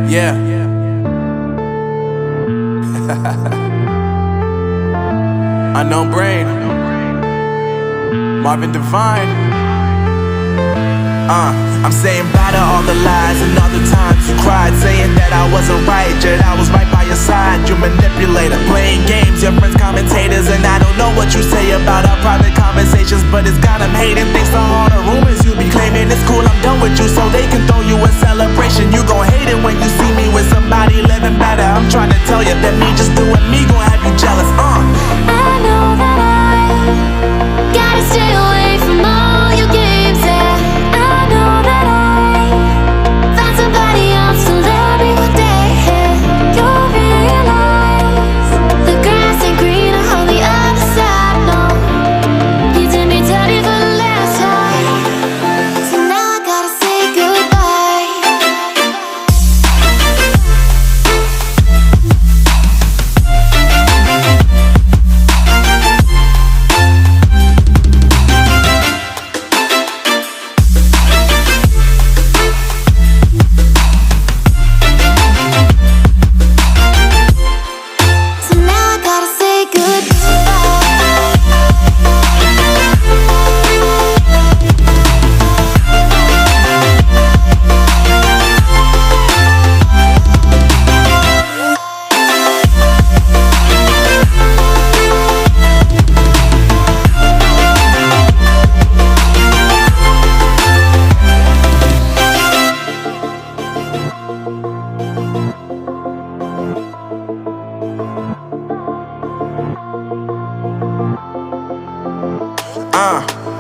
Yeah. Unknown Brain, Marvin Divine. I'm saying bye to all the lies and all the times you cried, saying that I wasn't right, yet I was right by your side. You manipulator, playing games, your friends commentators, and I don't know what you say about our private conversations, but it's got them hating. Thanks to all the rumors you be claiming. It's cool, I'm done with you, so they can throw you a celebration. You gon' hate it when you see me with somebody living better. I'm trying to tell you that me just doing me gon' have you jealous. I know that I gotta stay away from all your games, yeah. I know that I found somebody else to love me one day, yeah. You'll realize the grass ain't greener on the other side, no. You did me dirty for the last time, so now I gotta say goodbye.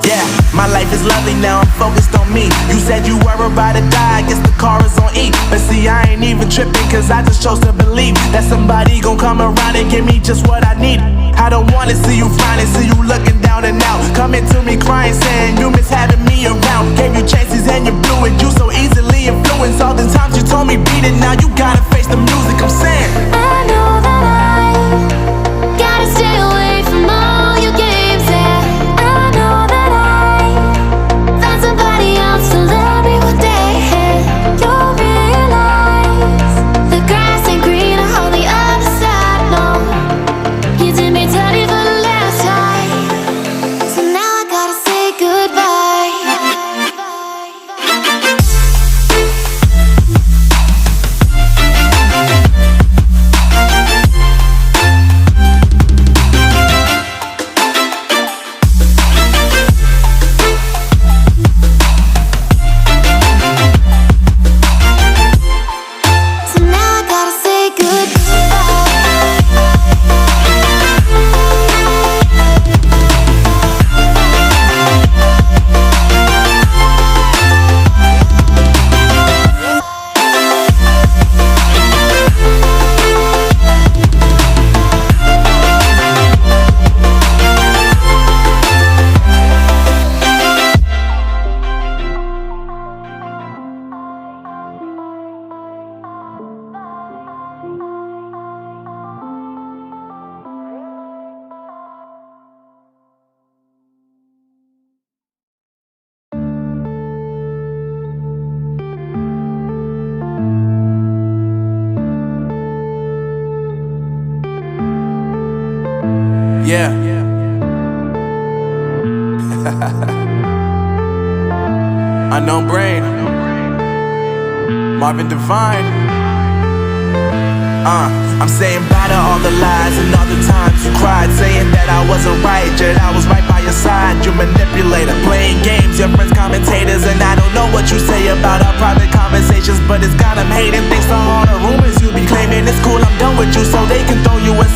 Yeah, my life is lovely now, I'm focused on me. You said you were about to die, I guess the car is on E. But see, I ain't even tripping, cause I just chose to believe that somebody gon' come around and give me just what I need. I don't wanna see you frowning, see you looking down and out, coming to me crying, saying you miss having me around. Gave you chances and you blew it, you so easily influenced. All the times you told me beat it, now you gotta face the music. I'm saying I know that I gotta stay away from all your games, yeah. I know that I found somebody else to love me one day, yeah. You'll realize the grass ain't greener on the other side, no. You did me dirty for the last time, so now I gotta say goodbye. So now I gotta say yeah. Unknown Brain, Marvin Divine. I'm saying bye to all the lies and all the times you cried, saying that I wasn't right, yet I was right by your side. You manipulator, playing games, your friends commentators, and I don't know what you say about our private conversations, but it's got them hating. Thanks to all the rumors you be claiming. It's cool, I'm done with you, so they can throw you a